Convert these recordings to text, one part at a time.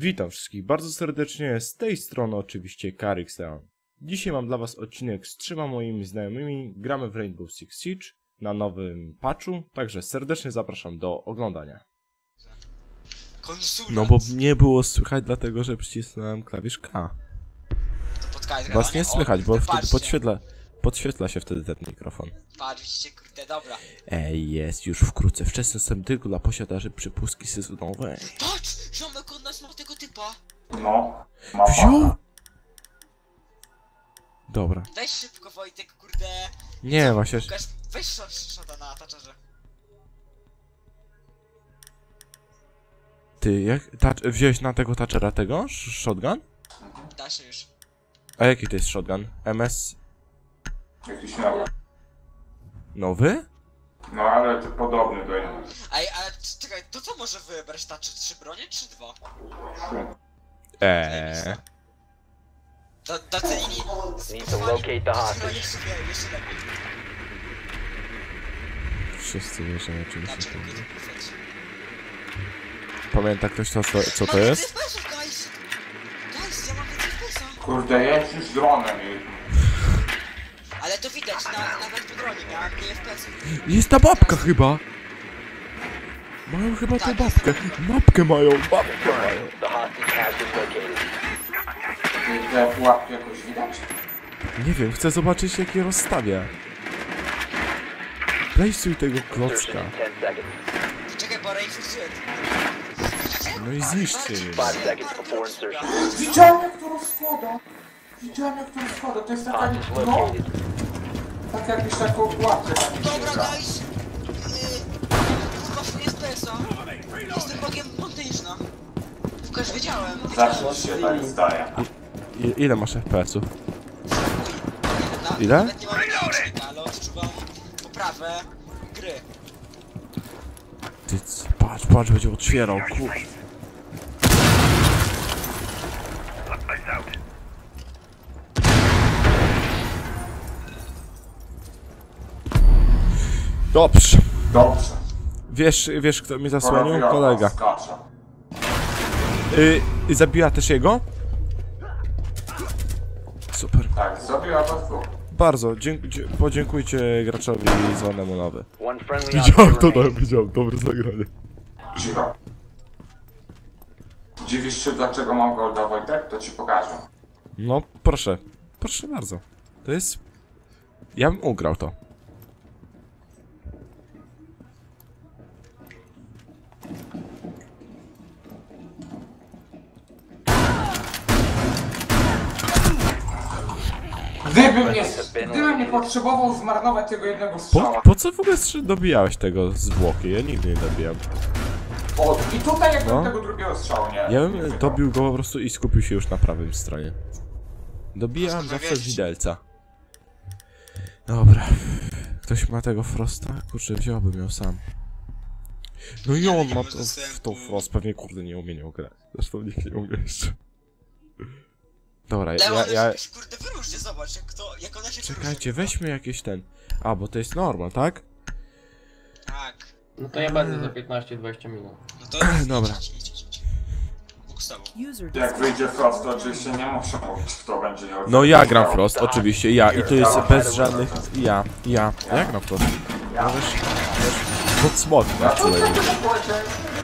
Witam wszystkich bardzo serdecznie, z tej strony oczywiście Karixeon. Dzisiaj mam dla was odcinek z 3 moimi znajomymi, gramy w Rainbow Six Siege na nowym patchu, także serdecznie zapraszam do oglądania. Konsulat. No bo nie było słychać dlatego, że przycisnąłem klawisz K. Was nie słychać, bo wtedy podświetla się wtedy ten mikrofon. Patrz, widzicie, kurde, dobra. Ej, jest już wkrótce wczesny wstęp tylko dla posiadaczy przepustki sezonowej. Patrz, ziomek od nas ma tego typa. No, Wziął? Dobra. Weź szybko, Wojtek, kurde. Nie, właśnie. Łukasz, weź szota na taczarze. Ty, jak wziąłeś na tego touchera tego? Shotgun? Da się już. A jaki to jest shotgun? MS? jakiś nowy. Nowy? No ale to podobny do innych. Ej, ale czekaj, to co może wybrać ta? Czy 3 bronie, czy 2? Docenili jeszcze lepiej. Wszyscy wiedzą oczywiście. Dlaczego go to kupować? Pamięta ktoś to, co to Mam jest? więcej FPS-ów, guys! Guys, ja mam więcej FPS-a. Kurde, jedź już dronem i... Ale to widać, nawet po dronie miałem mniej FPS-ów. Jest ta babka chyba! Mają chyba tę babkę. Babkę mają, babkę mają. Te pułapki jakoś widać? Nie wiem, chcę zobaczyć jak je rozstawia. Plejsuj tego klocka. Czekaj, bo reinforcuję. No i zniszczcie je. Widziałem jak to rozkłada! Widziałem jak to rozkłada, to jest taka... No! Tak jakbyś taką pułapkę Dobra, napisał. guys! Łukasz nie jest PS-a. Jestem bogiem Montaine'a. Łukasz, wiedziałem. Zawsze ci się tak zdaje. Ile masz FPS-ów? Ile? Nawet nie mam licznika, ale odczuwam poprawę gry. Ty, patrz, będzie otwierał, kur... Dobrze. Dobrze. Wiesz kto mnie zasłonił? Porobiona Kolega. skacza. Zabiła też jego? Super. Tak, zrobiła to dwóch. Bardzo, podziękujcie graczowi zwanemu nowy. Widziałem, dobre zagranie. Cicho. Dziwisz się dlaczego mam golda, Wojtek? To ci pokażę. No, proszę bardzo. To jest... Ja bym ugrał to. Gdybym nie potrzebował zmarnować tego jednego strzała. Po co w ogóle dobijałeś tego zwłoki? Ja nigdy nie dobijam. O, i tutaj jakbym No. tego drugiego strzału nie... Ja bym dobił go po prostu i skupił się już na prawym stronie. Dobijam zawsze z widelca. Dobra. Ktoś ma tego Frosta? Kurczę, wziąłbym ją sam. No i on ma to Frost, pewnie kurde nie umie nią grać. Zresztą nikt nie umie jeszcze. Dobra, ja... Kurde, wyróżnie, zobacz, jak ona się Czekajcie, weźmy jakieś ten... A, bo to jest normal, tak? Tak. No to ja będę za 15-20 minut. No to... Dobra. Idź. Bóg z tobą. Jak wyjdzie Frost, to oczywiście nie muszę mówić, kto będzie miał... No ja gram Frost, oczywiście, ja. I to jest bez żadnych... Ja gram Frost. Możesz pod smok na tyle.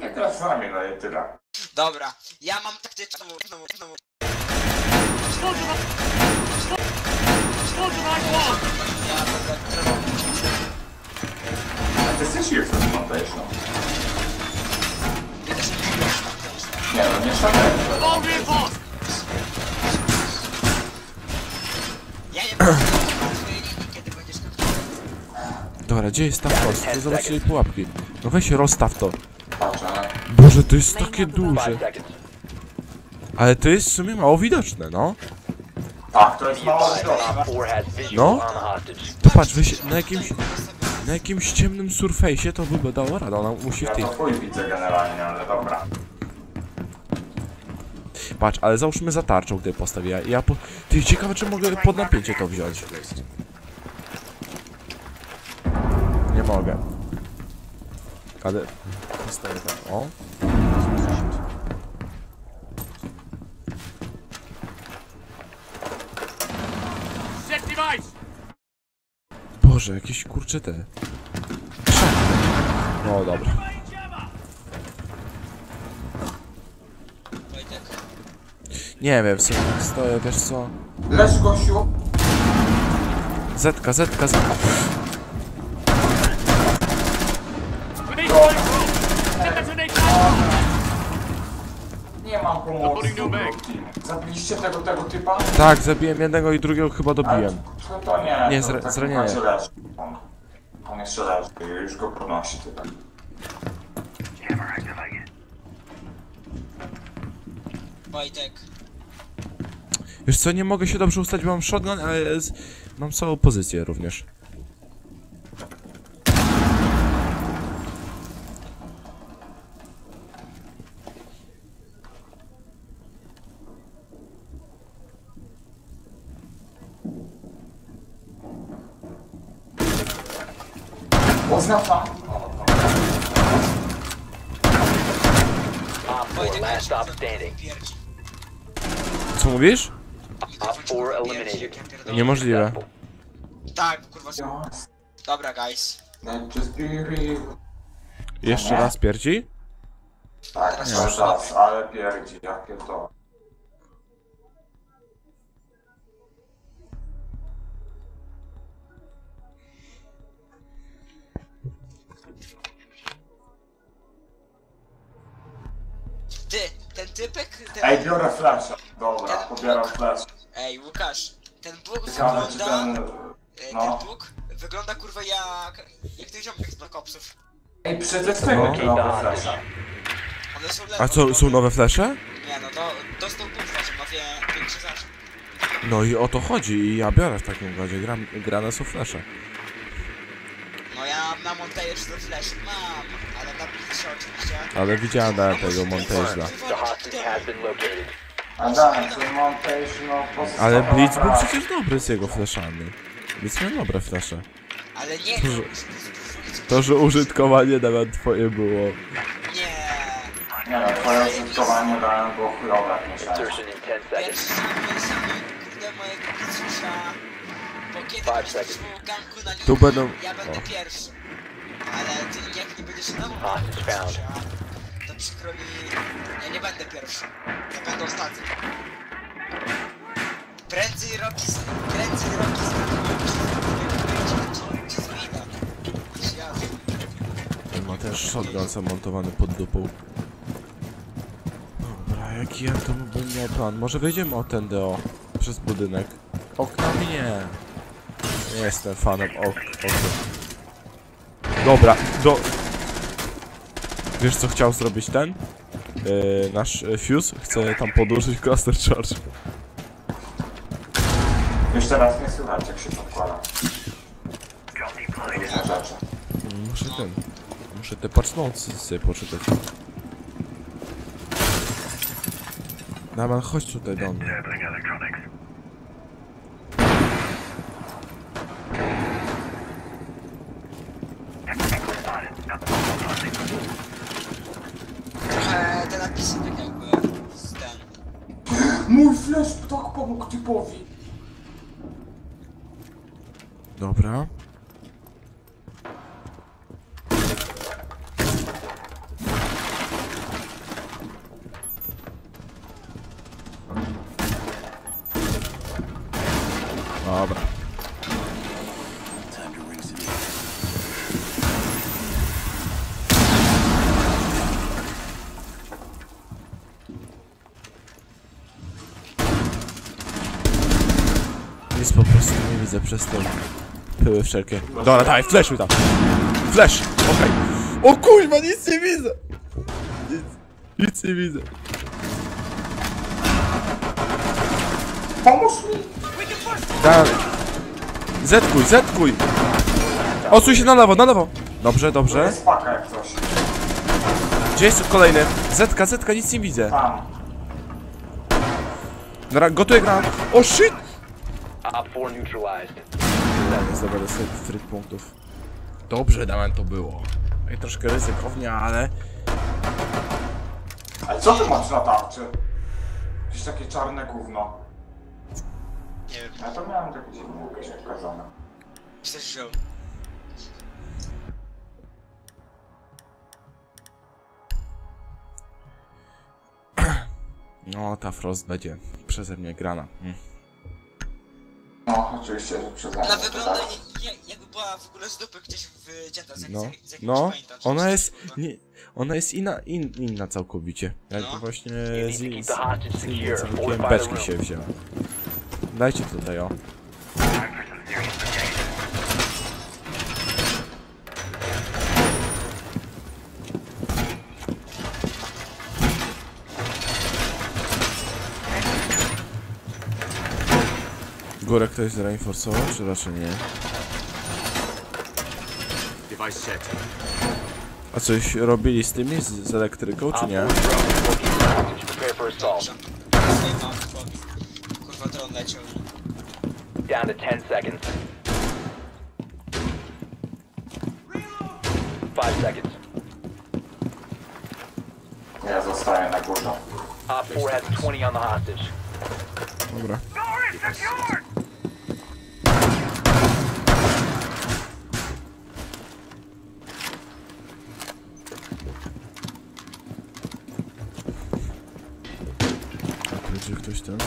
Nie teraz z nami, no i tyle. Dobra, ja mam taktyczną... A ty jesteś useless Montaine'ą. Nie no, nie szanuję. Ja nie mam swojej linii, kiedy będziesz na Dobra, gdzie jest ta Frost? To zobaczcie jej pułapki. No weź rozstaw to. Patrzę. Boże, to jest takie duże. Ale to jest w sumie mało widoczne, no. Tak, to jest mało No. To patrz, weź na jakimś ciemnym surface'ie to by dało radę, ona musi w Ja tej... to chuj widzę generalnie, ale dobra. Patrz, ale załóżmy za tarczą, gdy postawię. Ty, ciekawe czy mogę pod napięcie to wziąć. Nie mogę. Ale... Postawię tam, o. Boże, jakieś kurcze te... No dobra. Wojtek. Nie wiem, sobie tak stoję, wiesz co? Leż, gościu. Zetka, zetka, zetka. Nie mam pomocy. Zabiliście tego typa? Tak, zabiłem jednego i drugiego chyba dobiłem. To nie. Nie, to w takim zranienie. razie leży. On jeszcze leży, już go podnosi tutaj. Wojtek. Wiesz co, nie mogę się dobrze ustać, bo mam shotgun, ale mam całą pozycję również. Oznacza. Wojtek, Last stop standing. pierdzi. Co mówisz? Op 4 eliminated. Niemożliwe. Tak, kurwa. Dobra, guys. Just be real. Jeszcze raz pierdzi? Tak, Teraz cały już czas, ale pierdzi, ja pierdolę. Ty, ten typek, Ej, biorę flasha. Dobra, pobieram flash. Ej, Łukasz, ten Bóg Ciekawe, czy wygląda... ten... Ten Bóg wygląda kurwa jak ten ziomek z Black Opsów. Ej, przetestuję te nowe flasha. One są lepsze. A co, są nowe flesze? Nie no, to dostał kurwa, że ma większy zasięg. No i o to chodzi i ja biorę w takim razie, grane są flesze. No ja na montaż do flash mam, ale na bliższe oczywiście. Ale widziałem na tego montaża. The hostage has been located. A daj, ten montage, no po Ale Blitz był przecież dobry z jego fleszami. Blitz miał dobre flesze. Ale nie, To, że- To, że użytkowanie nawet twoje było. nie. Nie no, twoje użytkowanie dałem było chujowe, jak myślałem. Insertion in 10 seconds. Pierwszy kurde mojego Blitzusza. Bo kiedy 5 będziesz seconds. swój ganku na linii, Tu będą- ja będę o. pierwszy. Ale ty jak nie będziesz na Hostage found. to przykro mi, ja nie będę pierwszy. Ja będę ostatni. Prędzej roki z wina. Niż ja. On ma też shotgun zamontowany pod dupą. Dobra, jaki ja to bym miał plan? Może wejdziemy o ten DO przez budynek. Oknami nie. Nie jestem fanem okien. Dobra, Wiesz co chciał zrobić ten? Nasz Fuse chce tam podłożyć cluster charge. Jeszcze raz nie słychać, jak się podkłada. Różne rzeczy. Muszę te patch notes sobie poczytać. Naman, chodź tutaj do mnie. Trochę te napisy tak jakby z ten. Mój flash tak pomógł typowi. Dobra. Dobra. Nic po prostu nie widzę przez to. Pyły wszelkie. Dobra, dawaj, flashuj tam. Flash, okej. O kurwa, nic nie widzę. Nic nie widzę. Pomóż mi! Dalej. Zetkuj. Odsuń się na lewo, na lewo. Dobrze, To dobrze. jest paka jak coś. Gdzie jest kolejny? Zetka, nic nie widzę. Tam. Dobra, gotuję granat. O shit! Op 4 neutralized. Nie zdobędę sobie fryt punktów. Dobrze, Damian, to było. No i troszkę ryzykownie, ale... Ale co ty masz na tarczy? Jakieś takie czarne gówno. Nie wiem, Ja to miałem takie dziwne jakieś pokazane. coś wziął. No, ta Frost będzie przeze mnie grana. No, oczywiście, że przeze mnie. Ona to wygląda tak. jakby była w ogóle z dupy gdzieś wycięta z No, jakiegoś no, painta, czy ona coś, jest, kurwa. nie, ona jest inna całkowicie. Jakby No. właśnie need to keep the hostage secure. całkiem Fortify the beczki room. się wzięła. Dajcie tutaj, o. Górę ktoś zreinforsował, czy raczej nie? A coś robili z tymi, z elektryką, czy Op nie? 4 drone is locating the hostage. Prepare for assault. Dobrze. Tutaj mam chłopi. Kurwa, dron leciał. Down to 10 seconds. 5 seconds. Ja zostaję na górze. Op 4 has 20 on the hostage. Dobra. Będzie ktoś ten?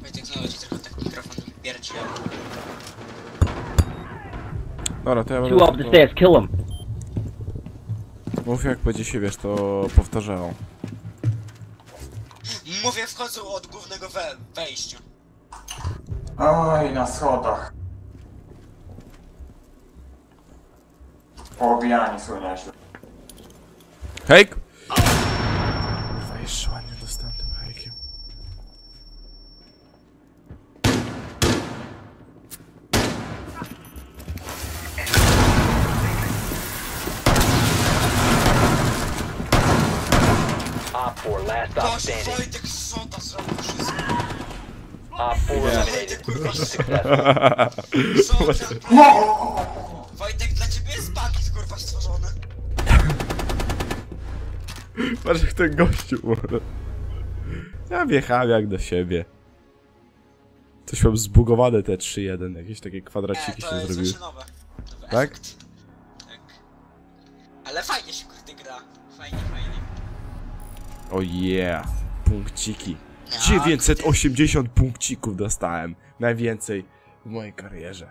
Wojtek, znowu ci trochę tak mikrofon pierci. Dobra, to ja Two będę up the tylko... stairs, kill him. Mów jak będzie się, wiesz, to powtarzał. Mówię, wchodzą od głównego wejścia. Oj, na schodach. Poobijani są nieźle. Hejk! Kurwa, jeszcze ładnie dostałem tym hejkiem. Op 4 last stop Boże, standing. Wojtek Sota zrobił wszystko. Op 4 eliminated. Kurwa, Successful. Sota, Wojtek, dla ciebie jest pakiet, kurwa, stworzony. Patrz jak ten gościu umarł. Ja wjechałem jak do siebie. Coś mam zbugowane te 3-1, jakieś takie kwadraciki to się jest zrobiły. właśnie nowe. Nowy Tak? efekt. Tak. Ale fajnie się kurde gra. Fajnie. O yeah, punkciki. No, 980 punkcików dostałem. Najwięcej w mojej karierze.